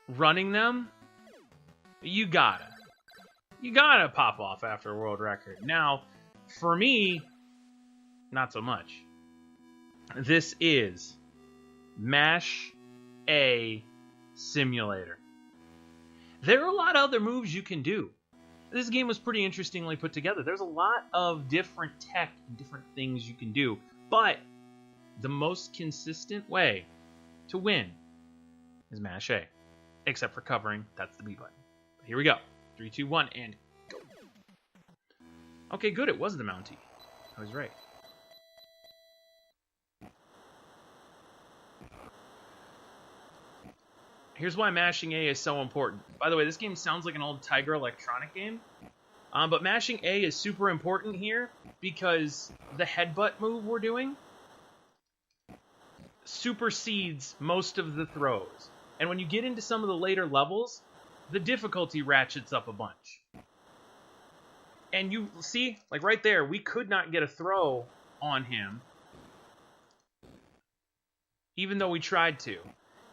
running them, you gotta pop off after a world record. Now, for me, not so much. This is Mash A Simulator. There are a lot of other moves you can do. This game was pretty interestingly put together. There's a lot of different tech and different things you can do, but the most consistent way to win is Mash A. Except for covering, that's the B button. But here we go. 3, 2, 1, and go. Okay, good, it was the Mountie. I was right. Here's why mashing A is so important. By the way, this game sounds like an old Tiger Electronic game. But mashing A is super important here because the headbutt move we're doing supersedes most of the throws. And when you get into some of the later levels, the difficulty ratchets up a bunch. And you see, like right there, we could not get a throw on him, even though we tried to.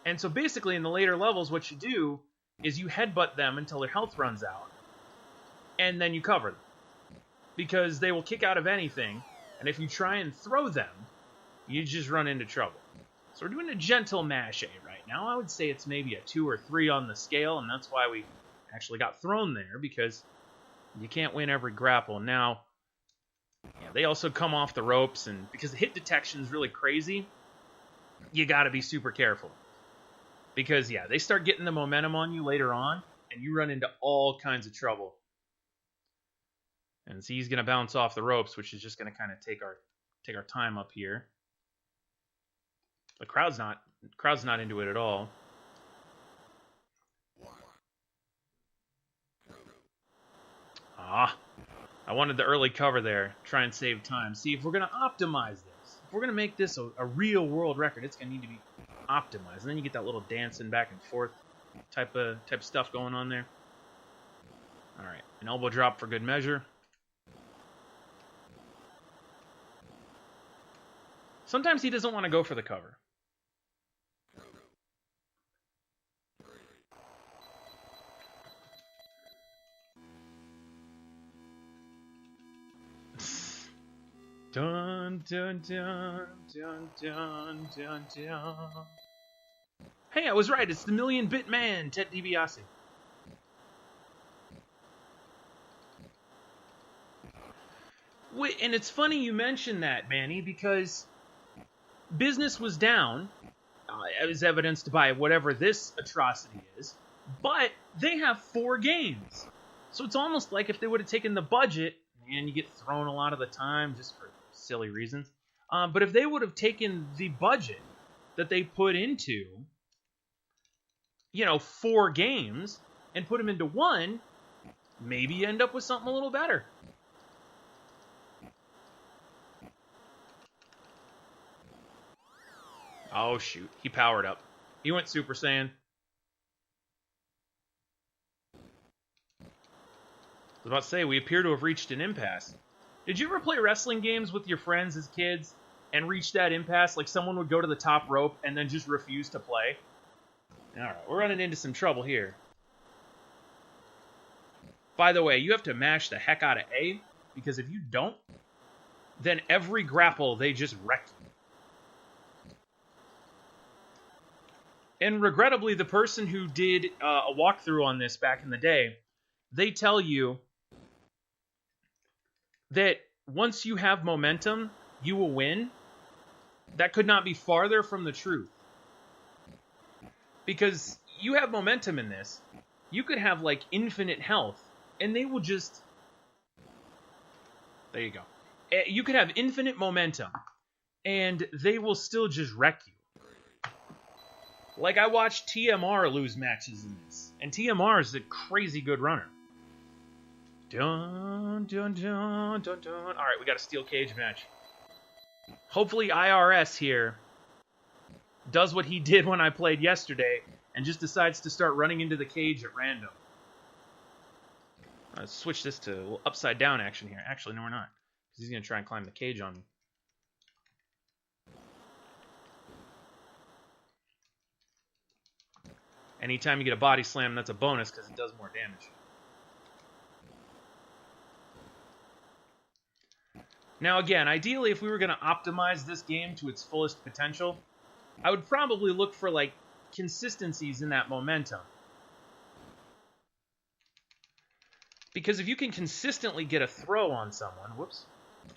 And so basically in the later levels, what you do is you headbutt them until their health runs out, and then you cover them. Because they will kick out of anything, and if you try and throw them, you just run into trouble. So we're doing a gentle mash A right now. I would say it's maybe a 2 or 3 on the scale, and that's why we actually got thrown there, because you can't win every grapple. Now, yeah, they also come off the ropes, and because the hit detection is really crazy, you gotta be super careful. Because, yeah, they start getting the momentum on you later on, and you run into all kinds of trouble. And see, he's going to bounce off the ropes, which is just going to kind of take our time up here. The crowd's not into it at all. Ah, I wanted the early cover there. Try and save time. See, if we're going to optimize this, if we're going to make this a real world record, it's going to need to be optimized. And then you get that little dancing back and forth type of stuff going on there. All right, an elbow drop for good measure. Sometimes he doesn't want to go for the cover. Dun, dun, dun, dun, dun, dun, dun. Hey, I was right. It's the Million-Bit Man, Ted DiBiase. Wait, and it's funny you mentioned that, Manny, because business was down, as evidenced by whatever this atrocity is, but they have 4 games. So it's almost like if they would have taken the budget, and you get thrown a lot of the time just for silly reasons, but if they would have taken the budget that they put into, 4 games, and put them into 1, maybe you end up with something a little better. Oh, shoot. He powered up. He went Super Saiyan. I was about to say, we appear to have reached an impasse. Did you ever play wrestling games with your friends as kids and reach that impasse? Like someone would go to the top rope and then just refuse to play? Alright, we're running into some trouble here. By the way, you have to mash the heck out of A, because if you don't, then every grapple, they just wreck you. And regrettably, the person who did a walkthrough on this back in the day, they tell you that once you have momentum, you will win. That could not be farther from the truth. Because you have momentum in this. You could have, like, infinite health, and they will just... There you go. You could have infinite momentum, and they will still just wreck you. Like, I watched TMR lose matches in this, and TMR is a crazy good runner. Dun, dun, dun, dun, dun. Alright, we got a steel cage match. Hopefully IRS here does what he did when I played yesterday, and just decides to start running into the cage at random. Let's switch this to a little upside down action here. Actually, no, we're not. Because he's going to try and climb the cage on me. Anytime you get a body slam, that's a bonus because it does more damage. Now again, ideally if we were going to optimize this game to its fullest potential, I would probably look for like consistencies in that momentum. Because if you can consistently get a throw on someone,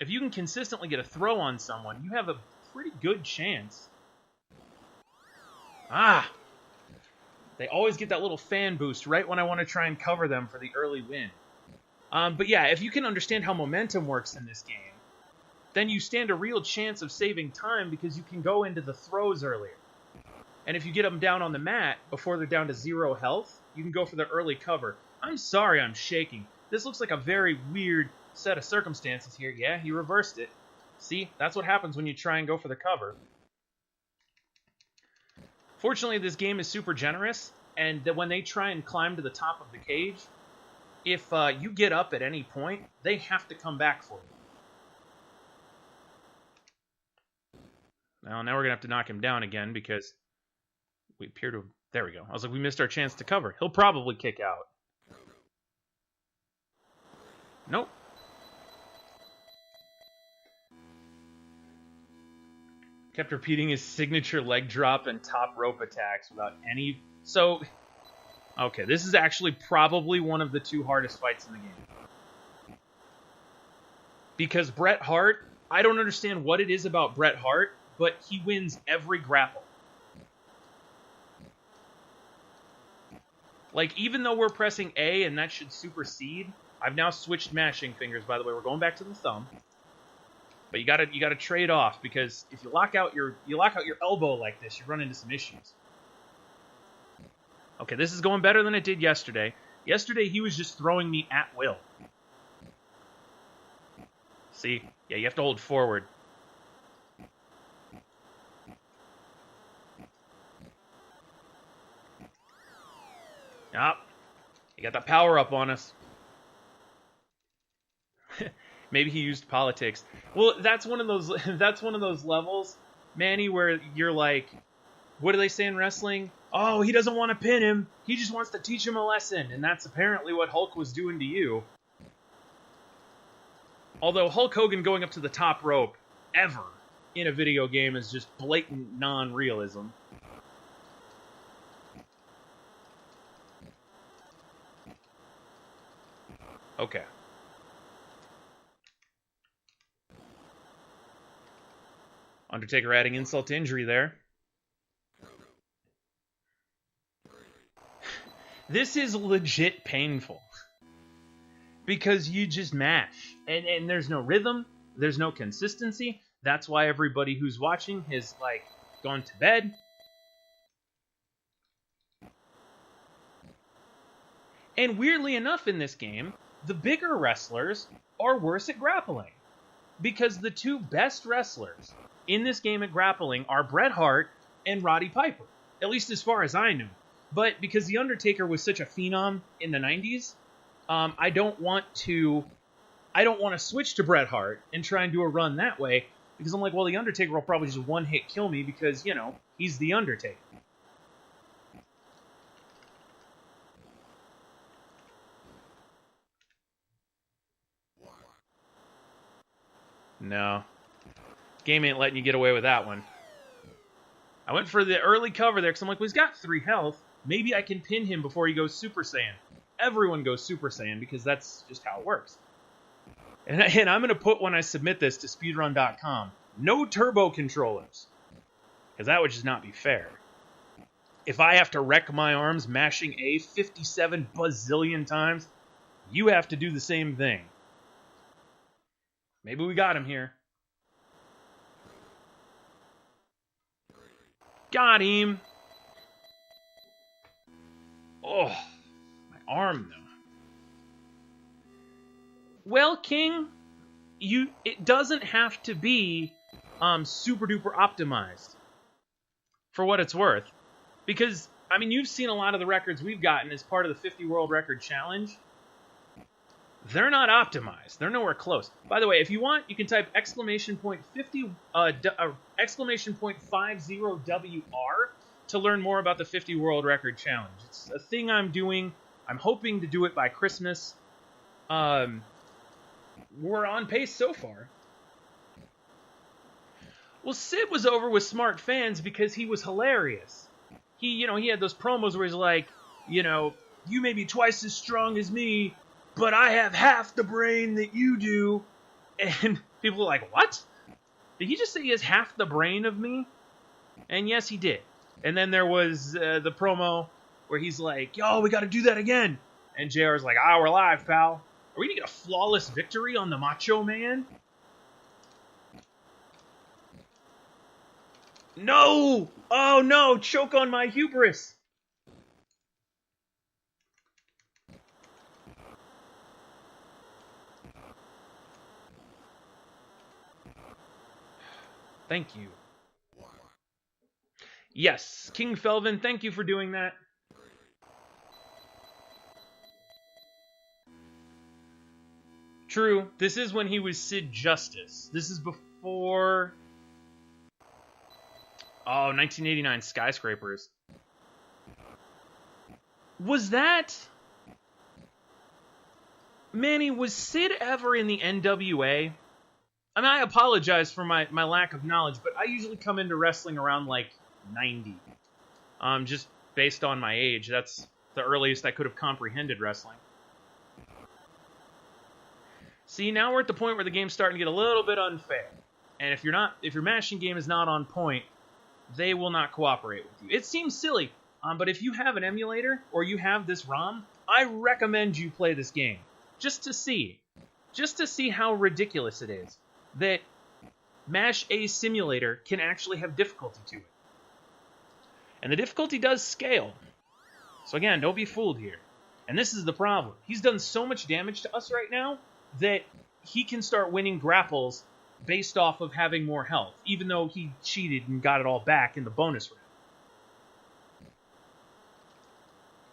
if you can consistently get a throw on someone, you have a pretty good chance. They always get that little fan boost right when I want to try and cover them for the early win. But yeah, if you can understand how momentum works in this game, then you stand a real chance of saving time because you can go into the throws earlier. And if you get them down on the mat before they're down to 0 health, you can go for the early cover. I'm sorry I'm shaking. This looks like a very weird set of circumstances here. Yeah, he reversed it. See, that's what happens when you try and go for the cover. Fortunately, this game is super generous, and that when they try and climb to the top of the cage, if you get up at any point, they have to come back for you. Now we're going to have to knock him down again because we appear to... There we go. I was like, we missed our chance to cover. He'll probably kick out. Nope. Kept repeating his signature leg drop and top rope attacks without any... So, okay, this is actually probably one of the 2 hardest fights in the game. Because Bret Hart, I don't understand what it is about Bret Hart, but he wins every grapple. Like, even though we're pressing A and that should supersede, I've now switched mashing fingers, by the way. We're going back to the thumb. But you gotta trade off, because if you lock out your elbow like this, you run into some issues. Okay, this is going better than it did yesterday. Yesterday he was just throwing me at will. See? Yeah, you have to hold forward. He got that power up on us. Maybe he used politics. Well, that's one of those levels, Manny, where you're like, what do they say in wrestling? Oh, he doesn't want to pin him. He just wants to teach him a lesson. And that's apparently what Hulk was doing to you. Although Hulk Hogan going up to the top rope ever in a video game is just blatant non-realism. Okay. Undertaker adding insult to injury there. This is legit painful. Because you just mash. And there's no rhythm. There's no consistency. That's why everybody who's watching has, like, gone to bed. And weirdly enough in this game, the bigger wrestlers are worse at grappling. Because the 2 best wrestlers in this game at grappling are Bret Hart and Roddy Piper. At least as far as I know. But because The Undertaker was such a phenom in the 90s, I don't want to switch to Bret Hart and try and do a run that way. Because I'm like, well, The Undertaker will probably just one-hit kill me because, you know, he's The Undertaker. No. Game ain't letting you get away with that one. I went for the early cover there because I'm like, well, he's got 3 health. Maybe I can pin him before he goes Super Saiyan. Everyone goes Super Saiyan because that's just how it works. And I'm going to put when I submit this to speedrun.com, no turbo controllers. Because that would just not be fair. If I have to wreck my arms mashing A 57 bazillion times, you have to do the same thing. Maybe we got him here. Got him. Oh, my arm, though. Well, King, it doesn't have to be super duper optimized for what it's worth. Because, I mean, you've seen a lot of the records we've gotten as part of the 50 World Record Challenge. They're not optimized. They're nowhere close. By the way, if you want, you can type exclamation point 50 exclamation point 50 WR to learn more about the 50 World Record Challenge. It's a thing I'm doing. I'm hoping to do it by Christmas. We're on pace so far. Well, Sid was over with smart fans because he was hilarious. He had those promos where he's like, you may be twice as strong as me, but I have half the brain that you do. And people are like, what? Did he just say he has half the brain of me? And yes, he did. And then there was the promo where he's like, yo, we got to do that again. And JR's like, we're live, pal. Are we going to get a flawless victory on the Macho Man? No! Oh, no! Choke on my hubris! Thank you. Yes, King Felvin, thank you for doing that. True, this is when he was Sid Justice. This is before... Oh, 1989 Skyscrapers. Was that... Manny, was Sid ever in the NWA? I mean, I apologize for my lack of knowledge, but I usually come into wrestling around, like, 90. Just based on my age. That's the earliest I could have comprehended wrestling. See, now we're at the point where the game's starting to get a little bit unfair. And if your mashing game is not on point, they will not cooperate with you. It seems silly, but if you have an emulator, or you have this ROM, I recommend you play this game. Just to see how ridiculous it is that Mash A Simulator can actually have difficulty to it. And the difficulty does scale. So again, don't be fooled here. And this is the problem. He's done so much damage to us right now that he can start winning grapples based off of having more health, even though he cheated and got it all back in the bonus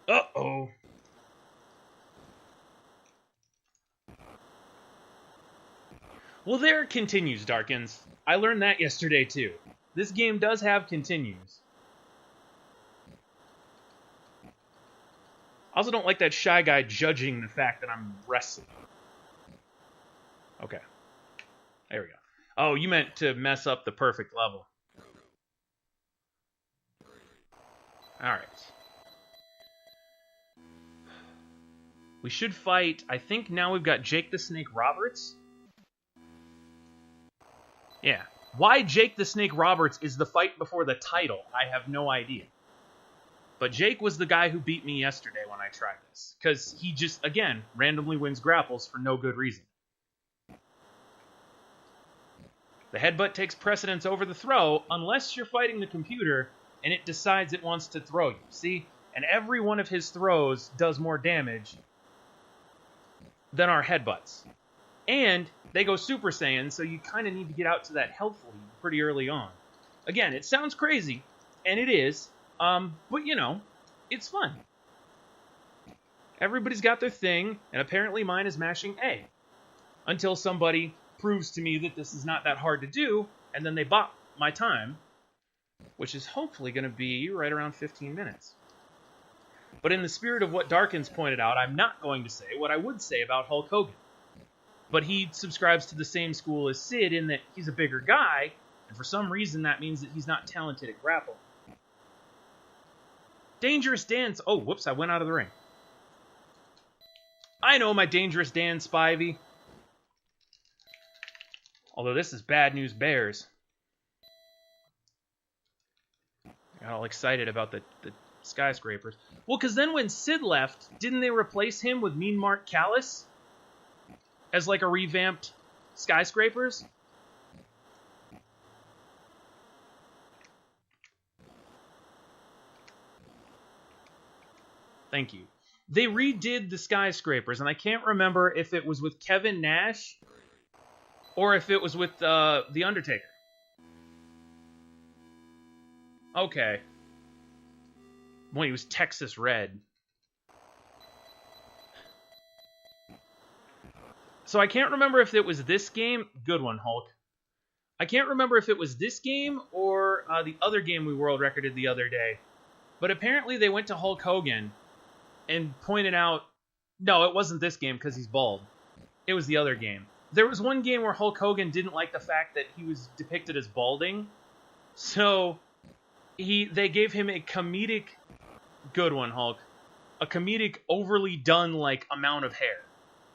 round. Uh-oh. Well, there continues, Darkins. I learned that yesterday, too. This game does have continues. I also don't like that shy guy judging the fact that I'm wrestling. Okay. There we go. Oh, you meant to mess up the perfect level. Alright. We should fight... I think now we've got Jake the Snake Roberts. Yeah. Why Jake the Snake Roberts is the fight before the title, I have no idea. But Jake was the guy who beat me yesterday when I tried this. Because he just, again, randomly wins grapples for no good reason. The headbutt takes precedence over the throw unless you're fighting the computer and it decides it wants to throw you. See? And every one of his throws does more damage than our headbutts. And they go Super Saiyan, so you kind of need to get out to that health lead pretty early on. Again, it sounds crazy, and it is, but it's fun. Everybody's got their thing, and apparently mine is mashing A. Until somebody proves to me that this is not that hard to do, and then they bought my time, which is hopefully going to be right around 15 minutes. But in the spirit of what Darkins pointed out, I'm not going to say what I would say about Hulk Hogan. But he subscribes to the same school as Sid in that he's a bigger guy, and for some reason that means that he's not talented at grapple. Dangerous Dan's... Oh, whoops, I went out of the ring. I know my Dangerous Dan Spivey. Although this is Bad News Bears. I got all excited about the skyscrapers. Well, because then when Sid left, didn't they replace him with Mean Mark Callis? As like a revamped skyscrapers? Thank you. They redid the skyscrapers, and I can't remember if it was with Kevin Nash or if it was with The Undertaker. Okay. Well, he was Texas Red. So I can't remember if it was this game. Good one, Hulk. I can't remember if it was this game or the other game we world recorded the other day. But apparently they went to Hulk Hogan and pointed out, no, it wasn't this game because he's bald. It was the other game. There was one game where Hulk Hogan didn't like the fact that he was depicted as balding. So they gave him a comedic, good one, Hulk, a comedic overly done like amount of hair.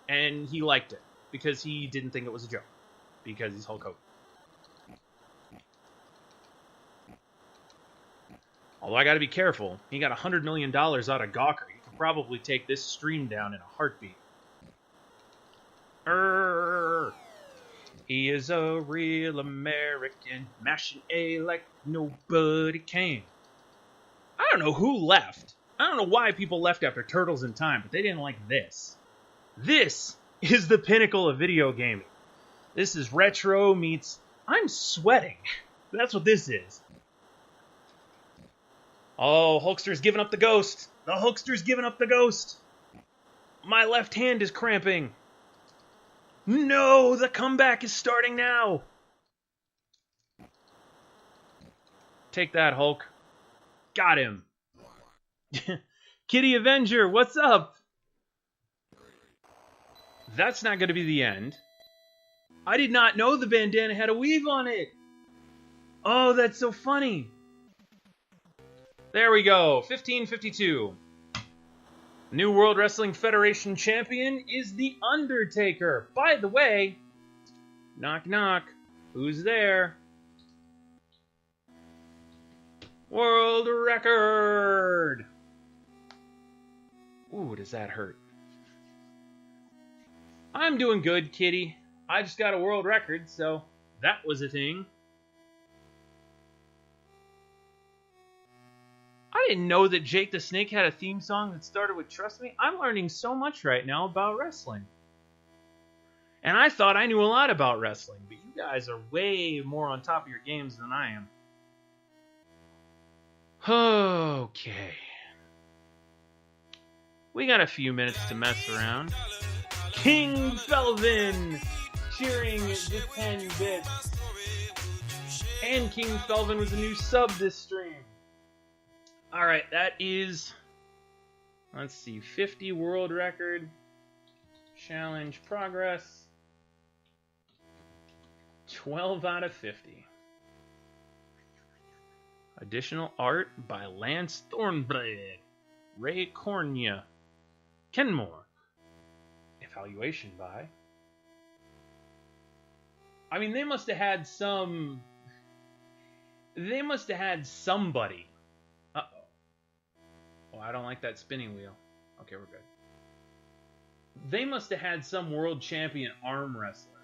And he liked it because he didn't think it was a joke because he's Hulk Hogan. Although I got to be careful. He got $100 million out of Gawker. He could probably take this stream down in a heartbeat. He is a real American, mashing A like nobody can. I don't know who left. I don't know why people left after Turtles in Time, but they didn't like this. This is the pinnacle of video gaming. This is retro meets I'm sweating. That's what this is. Oh, Hulkster's giving up the ghost. The Hulkster's giving up the ghost. My left hand is cramping. No, the comeback is starting now. Take that, Hulk. Got him. Kitty Avenger, what's up? That's not going to be the end. I did not know the bandana had a weave on it. Oh, that's so funny. There we go. 1552. New World Wrestling Federation champion is The Undertaker. By the way, knock knock. Who's there? World record. Ooh, does that hurt? I'm doing good, kitty. I just got a world record, so that was a thing. I didn't know that Jake the Snake had a theme song that started with Trust Me. I'm learning so much right now about wrestling. And I thought I knew a lot about wrestling, but you guys are way more on top of your games than I am. Okay. We got a few minutes to mess around. King Felvin cheering the 10 bits. And King Felvin was a new sub this stream. Alright, that is, let's see, 50 world record, challenge progress, 12 out of 50. Additional art by Lance Thornblade, Ray Cornia, Kenmore. Evaluation by... I mean, they must have had some... They must have had somebody. Uh-oh. Oh, I don't like that spinning wheel. Okay, we're good. They must have had some world champion arm wrestler